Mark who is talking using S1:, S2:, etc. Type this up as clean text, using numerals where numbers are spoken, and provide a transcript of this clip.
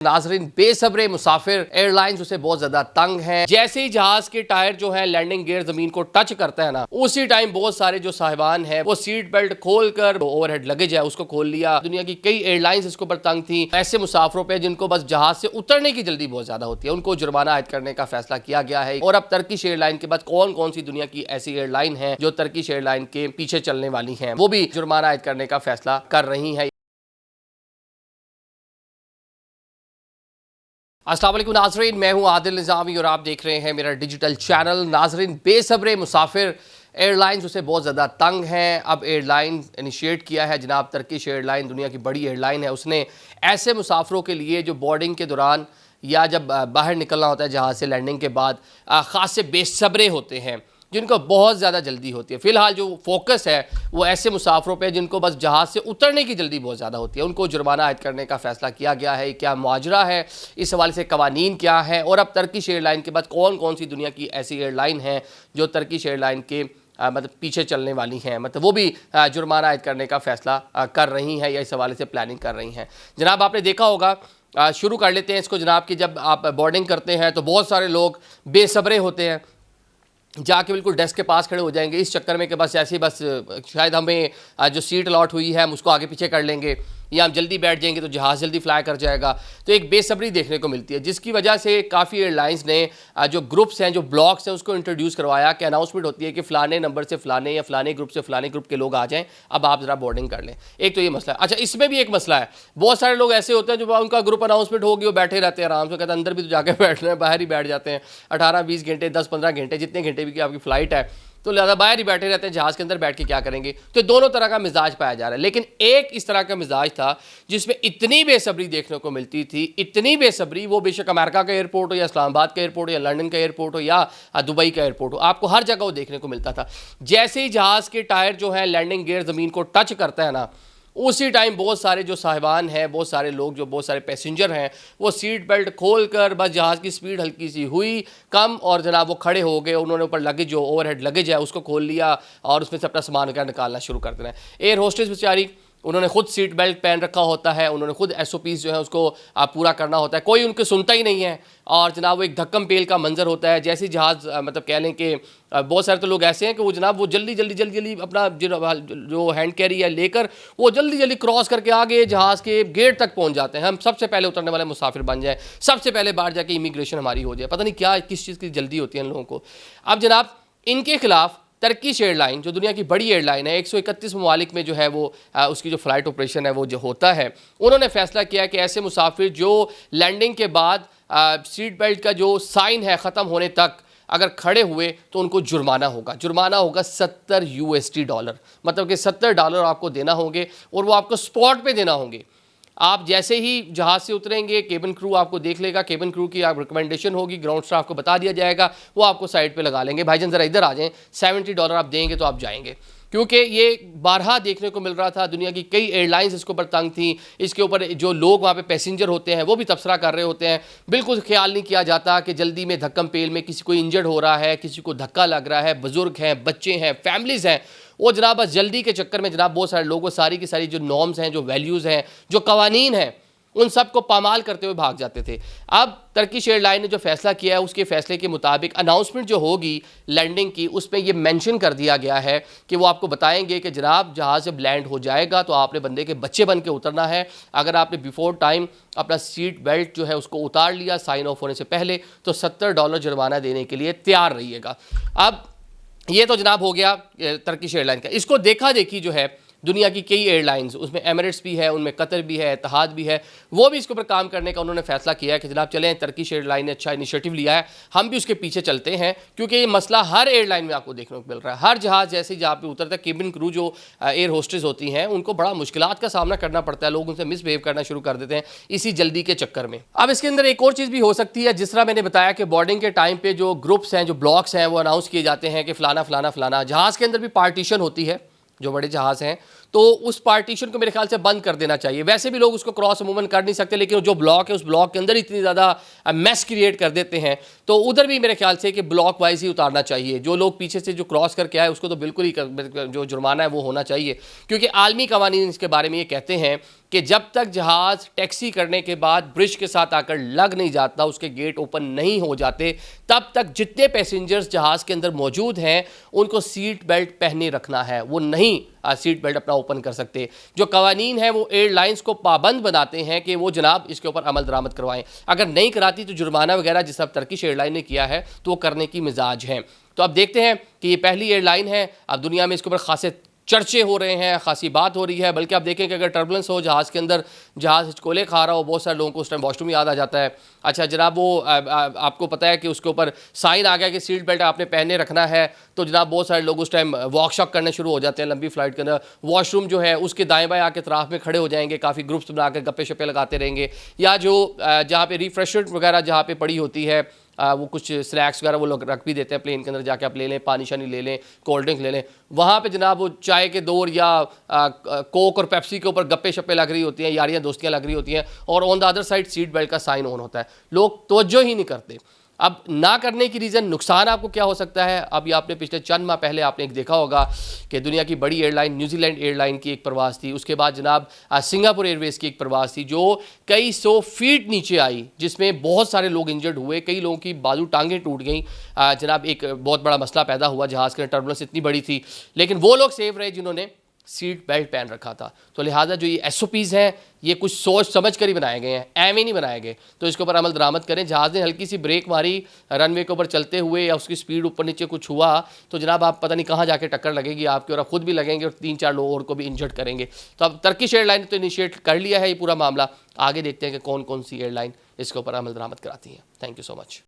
S1: नाजरीन बेसब्रे मुसाफिर एयरलाइंस उसे बहुत ज्यादा तंग है। जैसे ही जहाज के टायर जो है लैंडिंग गियर जमीन को टच करता है ना, उसी टाइम बहुत सारे जो साहिबान है वो सीट बेल्ट खोलकर ओवरहेड लगेज है उसको खोल लिया। दुनिया की कई एयरलाइंस इसके ऊपर तंग थी। ऐसे मुसाफिरों पे जिनको बस जहाज से उतरने की जल्दी बहुत ज्यादा होती है, उनको जुर्माना आयद करने का फैसला किया गया है। और अब टर्किश एयरलाइन के बाद कौन कौन सी दुनिया की ऐसी एयरलाइन है जो टर्किश एयरलाइन के पीछे चलने वाली है, वो भी जुर्माना आयद करने का फैसला कर रही है। अस्सलाम वालेकुम नाजरीन, मैं हूं आदिल निज़ामी और आप देख रहे हैं मेरा डिजिटल चैनल। नाजरीन बेसब्रे मुसाफिर एयरलाइंस उसे बहुत ज़्यादा तंग हैं। अब एयरलाइन इनिशिएट किया है, जनाब टर्किश एयरलाइन दुनिया की बड़ी एयरलाइन है, उसने ऐसे मुसाफिरों के लिए जो बोर्डिंग के दौरान या जब बाहर निकलना होता है जहाज़ से लैंडिंग के बाद ख़ास से बेसब्रे होते हैं, जिनको बहुत ज़्यादा जल्दी होती है। फ़िलहाल जो फोकस है वो ऐसे मुसाफिरों पे जिनको बस जहाज़ से उतरने की जल्दी बहुत ज़्यादा होती है, उनको जुर्माना आयद करने का फ़ैसला किया गया है। क्या मुआजरा है, इस हवाले से कवानीन क्या है, और अब टर्किश एयरलाइन के बाद कौन कौन सी दुनिया की ऐसी एयरलाइन हैं जो टर्किश एयरलाइन के मतलब पीछे चलने वाली हैं, मतलब वो भी जुर्माना आयद करने का फ़ैसला कर रही हैं या इस हवाले से प्लानिंग कर रही हैं। जनाब आपने देखा होगा, शुरू कर लेते हैं इसको जनाब कि जब आप बोर्डिंग करते हैं तो बहुत सारे लोग बेसब्रे होते हैं, जाके बिल्कुल डेस्क के पास खड़े हो जाएंगे इस चक्कर में कि बस ऐसे ही बस शायद हमें जो सीट अलॉट हुई है हम उसको आगे पीछे कर लेंगे, या हम जल्दी बैठ जाएंगे तो जहाज़ जल्दी फ्लाई कर जाएगा। तो एक बेसब्री देखने को मिलती है, जिसकी वजह से काफ़ी एयरलाइंस ने जो ग्रुप्स हैं, जो ब्लॉक्स हैं, उसको इंट्रोड्यूस करवाया कि अनाउंसमेंट होती है कि फ़लाने नंबर से फ़लाने या फ़लाने ग्रुप से फ़लाने ग्रुप के लोग आ जाएँ, अब आप ज़रा बोर्डिंग कर लें। एक तो ये मसला है। अच्छा, इसमें भी एक मसला है, बहुत सारे लोग ऐसे होते हैं जो उनका ग्रुप अनाउंसमेंट होगी वो बैठे रहते हैं आराम से, कहते हैं अंदर भी तो जाकर बैठना है, बाहर ही बैठ जाते हैं 18-20 घंटे 10-15 घंटे जितने घंटे भी की आपकी फ़्लाइट है, तो ज़्यादा बाहर ही बैठे रहते हैं, जहाज़ के अंदर बैठ के क्या करेंगे। तो दोनों तरह का मिजाज पाया जा रहा है, लेकिन एक इस तरह का मिजाज था जिसमें इतनी बेसब्री देखने को मिलती थी, इतनी बेसब्री, वो बेशक अमेरिका का एयरपोर्ट हो या इस्लामाबाद का एयरपोर्ट हो या लंदन का एयरपोर्ट हो या दुबई का एयरपोर्ट हो, आपको हर जगह वो देखने को मिलता था। जैसे ही जहाज़ के टायर जो है लैंडिंग गियर ज़मीन को टच करता है ना, उसी टाइम बहुत सारे जो साहिबान हैं, बहुत सारे लोग, जो बहुत सारे पैसेंजर हैं, वो सीट बेल्ट खोल कर बस जहाज़ की स्पीड हल्की सी हुई कम और जनाब वो खड़े हो गए। उन्होंने ऊपर लगेज, जो ओवरहेड लगेज है, उसको खोल लिया और उसमें से अपना सामान वगैरह निकालना शुरू कर देना है। एयर होस्टेस बेचारी, उन्होंने खुद सीट बेल्ट पहन रखा होता है, उन्होंने खुद SOPs जो है उसको पूरा करना होता है, कोई उनके सुनता ही नहीं है। और जनाब वो एक धक्कम पेल का मंजर होता है। जैसे जहाज़ मतलब कह लें कि बहुत सारे तो लोग ऐसे हैं कि वो जनाब वो जल्दी अपना जो हैंड कैरी है लेकर वो जल्दी क्रॉस करके आगे जहाज़ के गेट तक पहुंच जाते हैं। हम सबसे पहले उतरने वाले मुसाफिर बन जाए, सबसे पहले बाहर जाके इमिग्रेशन हमारी हो जाए, पता नहीं क्या किस चीज़ की जल्दी होती है इन लोगों को। अब जनाब इनके खिलाफ टर्किश एयरलाइन जो दुनिया की बड़ी एयरलाइन है, 131 ममालिक में जो है वो उसकी जो फ़्लाइट ऑपरेशन है वो जो होता है, उन्होंने फैसला किया कि ऐसे मुसाफिर जो लैंडिंग के बाद सीट बेल्ट का जो साइन है ख़त्म होने तक अगर खड़े हुए तो उनको जुर्माना होगा। जुर्माना होगा $70, मतलब कि $70 आपको देना होंगे, और वो आपको स्पॉट पे देना होंगे। आप जैसे ही जहाज़ से उतरेंगे, केबिन क्रू आपको देख लेगा, केबिन क्रू की आप रिकमेंडेशन होगी, ग्राउंड स्टाफ को बता दिया जाएगा, वो आपको साइड पे लगा लेंगे, भाईजान ज़रा इधर आ जाएं, $70 आप देंगे तो आप जाएंगे। क्योंकि ये बारहा देखने को मिल रहा था, दुनिया की कई एयरलाइंस इसके ऊपर तंग थी। इसके ऊपर जो लोग वहाँ पे पैसेंजर होते हैं वो भी तबसरा कर रहे होते हैं। बिल्कुल ख्याल नहीं किया जाता कि जल्दी में धक्कम पेल में किसी को इंजर्ड हो रहा है, किसी को धक्का लग रहा है, बुजुर्ग हैं, बच्चे हैं, फैमिलीज़ हैं, वो जनाब बस जल्दी के चक्कर में जनाब बहुत सारे लोग वो सारी की सारी जो नॉर्म्स हैं, जो वैल्यूज़ हैं, जो कवानीन हैं, उन सब को पामाल करते हुए भाग जाते थे। अब टर्किश एयरलाइन ने जो फैसला किया है, उसके फैसले के मुताबिक अनाउंसमेंट जो होगी लैंडिंग की, उसमें ये मेंशन कर दिया गया है कि वो आपको बताएंगे कि जनाब जहाज़ जब लैंड हो जाएगा तो आपने बंदे के बच्चे बन के उतरना है। अगर आपने बिफोर टाइम अपना सीट बेल्ट जो है उसको उतार लिया साइन ऑफ होने से पहले, तो $70 जुर्माना देने के लिए तैयार रहिएगा। अब ये तो जनाब हो गया टर्किश एयरलाइन का। इसको देखा देखी जो है दुनिया की कई एयरलाइंस, उसमें एमिरेट्स भी है, उनमें कतर भी है, इत्तेहाद भी है, वो भी इसके ऊपर काम करने का उन्होंने फैसला किया है कि जनाब चलें, टर्किश एयरलाइन ने अच्छा इनिशिएटिव लिया है, हम भी उसके पीछे चलते हैं। क्योंकि ये मसला हर एयरलाइन में आपको देखने को मिल रहा है। हर जहाज़ जैसे जहाँ पे उतरता है, केबिन क्रू जो एयर होस्टेस होती हैं, उनको बड़ा मुश्किलात का सामना करना पड़ता है, लोग उनसे मिसबिहेव करना शुरू कर देते हैं इसी जल्दी के चक्कर में। अब इसके अंदर एक और चीज़ भी हो सकती है, जिस तरह मैंने बताया कि बोर्डिंग के टाइम पर जो ग्रुप्स हैं, जो ब्लॉक्स हैं, वो अनाउंस किए जाते हैं कि फ़लाना फ़लाना फ़लाना। जहाज़ के अंदर भी पार्टीशन होती है, जो बड़े जहाज़ हैं, तो उस पार्टीशन को मेरे ख्याल से बंद कर देना चाहिए। वैसे भी लोग उसको क्रॉस अमूमन कर नहीं सकते, लेकिन जो ब्लॉक है उस ब्लॉक के अंदर इतनी ज़्यादा मैस क्रिएट कर देते हैं, तो उधर भी मेरे ख्याल से कि ब्लॉक वाइज ही उतारना चाहिए। जो लोग पीछे से जो क्रॉस करके आए उसको तो बिल्कुल ही जो जुर्माना है वो होना चाहिए, क्योंकि आलमी कवानीन इसके बारे में ये कहते हैं कि जब तक जहाज़ टैक्सी करने के बाद ब्रिज के साथ आकर लग नहीं जाता, उसके गेट ओपन नहीं हो जाते, तब तक जितने पैसेंजर्स जहाज़ के अंदर मौजूद हैं उनको सीट बेल्ट पहने रखना है। वो नहीं सीट बेल्ट अपना ओपन कर सकते। जो कवानीन है वो एयरलाइंस को पाबंद बनाते हैं कि वो जनाब इसके ऊपर अमल दरामद करवाएं। अगर नहीं कराती तो जुर्माना वगैरह जिस अब टर्किश एयरलाइन ने किया है तो वो करने की मिजाज है। तो अब देखते हैं कि ये पहली एयरलाइन है, अब दुनिया में इसके ऊपर खासे चर्चे हो रहे हैं, खासी बात हो रही है। बल्कि आप देखें कि अगर टर्बुलेंस हो जहाज़ के अंदर, जहाज़ हिचकोले खा रहा हो, बहुत सारे लोगों को उस टाइम वॉशरूम याद आ जाता है। अच्छा जनाब वो आपको पता है कि उसके ऊपर साइन आ गया कि सीट बेल्ट आपने पहने रखना है, तो जनाब बहुत सारे लोग उस टाइम वॉक शॉक करने शुरू हो जाते हैं लंबी फ्लाइट के अंदर। वॉशरूम जो है उसके दाएं बाएं आके तराफ में खड़े हो जाएंगे, काफ़ी ग्रुप्स बनाकर गप्पे शप्पे लगाते रहेंगे, या जो जहाँ पे रिफ्रेशमेंट वगैरह जहाँ पे पड़ी होती है वो कुछ स्नैक्स वगैरह वो लोग रख भी देते हैं प्लेन के अंदर, जाके आप ले लें, पानी शानी ले लें, कोल्ड ड्रिंक ले लें। वहाँ पे जनाब वो चाय के दौर या कोक और पेप्सी के ऊपर गप्पे शप्पे लग रही होती हैं, यारियाँ दोस्तियाँ लग रही होती हैं, और on the other side seat belt का साइन ऑन होता है। लोग तवज्जो ही नहीं करते। अब ना करने की रीज़न नुकसान आपको क्या हो सकता है? अभी आपने पिछले चंद माह पहले आपने एक देखा होगा कि दुनिया की बड़ी एयरलाइन न्यूजीलैंड एयरलाइन की एक परवाज़ थी, उसके बाद जनाब सिंगापुर एयरवेज़ की एक परवाज़ थी जो कई 100 फीट नीचे आई, जिसमें बहुत सारे लोग इंजर्ड हुए, कई लोगों की बाजू टांगें टूट गई। जनाब एक बहुत बड़ा मसला पैदा हुआ, जहाज़ के टर्बुलेंस इतनी बड़ी थी, लेकिन वो लोग सेफ रहे जिन्होंने सीट बेल्ट पहन रखा था। तो लिहाजा जो ये SOPs हैं ये कुछ सोच समझ कर ही बनाए गए हैं, एवं नहीं बनाए गए। तो इसके ऊपर अमल दरामद करें। जहाज़ ने हल्की सी ब्रेक मारी रनवे के ऊपर चलते हुए, या उसकी स्पीड ऊपर नीचे कुछ हुआ, तो जनाब आप पता नहीं कहाँ जाके टक्कर लगेगी आपकी, और आप खुद भी लगेंगे और 3-4 लोगों और को भी इंजर्ड करेंगे। तो अब टर्किश एयरलाइन ने तो इनिशिएट कर लिया है ये पूरा मामला। आगे देखते हैं कि कौन कौन सी एयरलाइन इसके ऊपर अमल दरामद कराती हैं। Thank you so much.